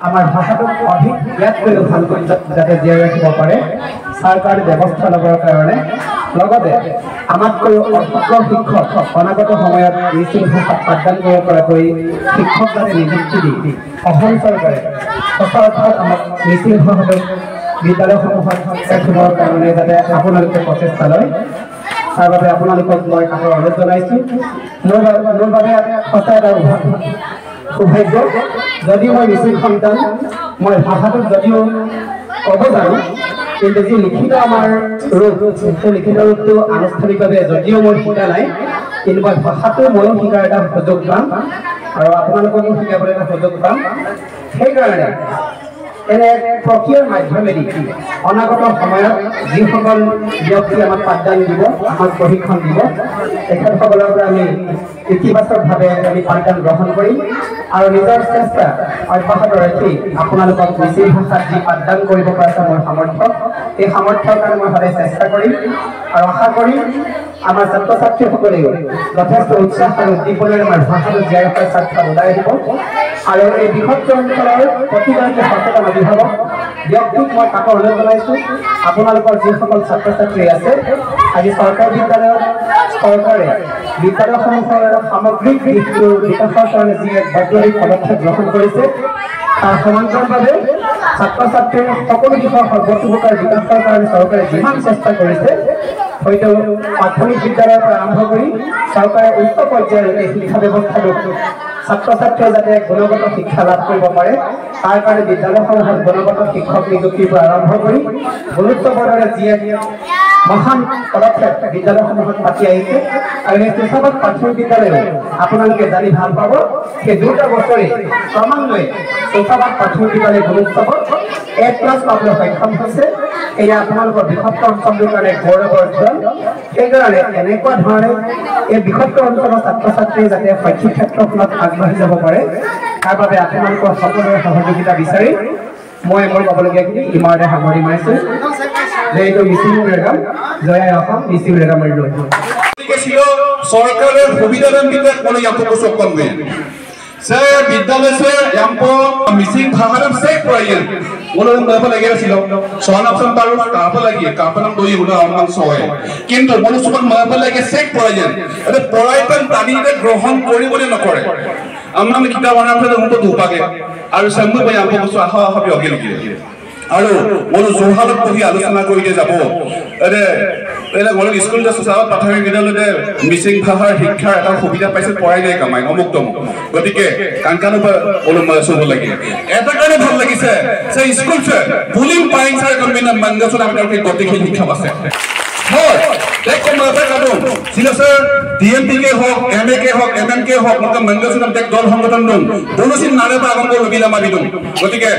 আমাৰ ভাষাটোক অধিক ইয়াতকৈ ভালকৈ যাতে জীয়াই ৰাখিব পাৰে চৰকাৰে ব্যৱস্থা ল'বৰ কাৰণে লগতে আমাতকৈ অভিজ্ঞ শিক্ষক অনাগত সময়ত মিচিং ভাষাত পাঠদান কৰিব পৰাকৈ শিক্ষক যাতে নিযুক্তি দি অসম চৰকাৰে সঁচা অৰ্থত আমাক মিচিং ভাষাটোক বিদ্যালয়সমূহত ৰাখিবৰ কাৰণে যাতে আপোনালোকে প্ৰচেষ্টা লয় তাৰ বাবে আপোনালোকক মই কাষৰ অনুৰোধ জনাইছোঁ। মোৰ বাবে সঁচা এটা সৌভাগ্য যদিও মই মিচিং সন্তান মই ভাষাটোক যদিও ক'ব জানো কিন্তু যি লিখিত আমাৰ ৰূপ সেই লিখিত ৰূপটো আনুষ্ঠানিকভাৱে যদিও মই শিকা নাই কিন্তু মই ভাষাটো ময়ো শিকাৰ এটা সুযোগ পাম আৰু আপোনালোককো শিকাবলৈ এটা সুযোগ পাম। সেইকাৰণে এনে প্ৰক্ৰিয়াৰ মাধ্যমেদি অনাগত সময়ত যিসকল ব্যক্তি আমাক পাঠদান দিব আমাক প্ৰশিক্ষণ দিব তেখেতসকলৰ পৰা আমি ইতিবাচকভাৱে আমি পাঠদান গ্ৰহণ কৰিম আৰু নিজৰ চেষ্টা অব্যাহত ৰাখি আপোনালোকক মিচিং ভাষাত যি পাঠদান কৰিব পৰা মোৰ সামৰ্থ্য এই সামৰ্থ্যৰ কাৰণে মই সদায় চেষ্টা কৰিম আৰু আশা কৰিম আমাৰ ছাত্ৰ ছাত্ৰীসকলেও যথেষ্ট উৎসাহ আৰু উদ্দীপনাৰে আমাৰ ভাষাটো জীয়াই ৰখাৰ চেষ্টা ওলাই আহিব আৰু এই বৃহৎ অঞ্চলৰ প্ৰতিগৰাকী সচেতন অভিভাৱক ব্যক্তিক মই কাষৰ অনুৰোধ জনাইছোঁ আপোনালোকৰ যিসকল ছাত্ৰ ছাত্ৰী আছে আজি চৰকাৰী বিদ্যালয়ত চৰকাৰে বিদ্যালয়সমূহৰ সামগ্ৰিক দিশটোৰ বিকাশৰ কাৰণে যি এক বৈজ্ঞানিক পদক্ষেপ গ্ৰহণ কৰিছে তাৰ সমান্তৰালভাৱে ছাত্ৰ ছাত্ৰীৰ সকলো দিশৰ সৰ্বতোপ্ৰকাৰ বিকাশৰ কাৰণে চৰকাৰে যিমান চেষ্টা কৰিছে হয়তো প্ৰাথমিক বিদ্যালয়ৰ পৰা আৰম্ভ কৰি চৰকাৰে উচ্চ পৰ্যায়লৈকে শিক্ষা ব্যৱস্থাটোক ছাত্ৰ ছাত্ৰীয়ে যাতে গুণগত শিক্ষা লাভ কৰিব পাৰে তাৰ কাৰণে বিদ্যালয়সমূহত গুণগত শিক্ষক নিযুক্তিৰ পৰা আৰম্ভ কৰি গুৰুত্বপূৰ্ণৰে যি এক মহান পদক্ষেপ বিদ্যালয়সমূহত পাতি আহিছে আৰু এই পেছাগত প্ৰাথমিক বিদ্যালয় আপোনালোকে জানি ভাল পাব সেই দুটা বছৰে ক্ৰমান্বয়ে পেছাগত প্ৰাথমিক বিদ্যালয় গুণোৎসৱত A+ পাবলৈ সক্ষম হৈছে। এয়া আপোনালোকৰ বৃহত্তৰ অঞ্চলটোৰ কাৰণে গৌৰৱৰ ক্ষণ। সেইকাৰণে এনেকুৱা ধৰণে এই বৃহত্তৰ অঞ্চলৰ ছাত্ৰ ছাত্ৰীয়ে যাতে শৈক্ষিক ক্ষেত্ৰখনত আগবাঢ়ি যাব পাৰে তাৰ বাবে আপোনালোকৰ সকলোৰে সহযোগিতা বিচাৰি মই মোৰ ক'বলগীয়াখিনি ইমানতে সামৰি মাৰিছোঁ। যেহেতু মিচিং ৰেগাম জয় অসম মিচিং ৰেগামেৰ লৈ ছিল সরকারের সুবিধাদান দিতে কোনো ইয়াম্পো সকলবে সে বিদ্যালয় সে ইয়াম্পো মিসিং ভাষার সে প্রয়োজন ওনার মনে লাগে ছিল সনাপসন পারু কাপা লাগে কাপানাম দই ওনা অমান সয় কিন্তু মনুষ্যক মনে লাগে সে প্রয়োজন এটা পড়াইতেন তানিতে গ্রহণ করিবলে নকরে আমরা কিতাব বানাতে মতো দুপাগে আর সামনে বই ইয়াম্পো বস্তু আহা আহা বিয়োগে লিখে আৰু মনো জোহালত পঢ়ি আলোচনা কৰিতে যাব এনে গলক স্কুল যে সঁচাত প্ৰাথমিক বিদ্যালয়তে মিচিং ভাষাৰ শিক্ষাৰ এটা সুবিধা পাইছে পঢ়াই নাই কামাই অমুক তমুক গতিকে কানকানৰ পৰা অনুমান চব লাগে এটা কাৰণে ভাল লাগিছে যে স্কুল যে পুলিং পাইং চাৰ কম্বিনা মংগছন আপোনালোকে গতিশীল শিক্ষা আছে হয় দেখো মাথা কাটো ছিল স্যার ডিএমপি কে হোক এমএ কে হোক এমএন কে হোক মত মংগছন দেখ দল সংগঠন দন বলুসিন নারে বা আগম রবিলা মাবিদম গতিকে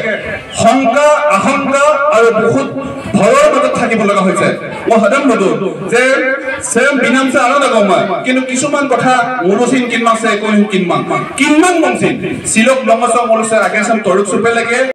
শংকা আশংকা আৰু বহুত ভয়ৰ মাজত থাকিব লগা হৈছে মই হদম বদো যে সেম বিনামছে আৰু লগমা কিন্তু কিছুমান কথা মনুসিন কিনমাছে কোন কিনমান মংসিন সিলক লংগছ মনুসে আগেছম তৰুক সুপে লাগে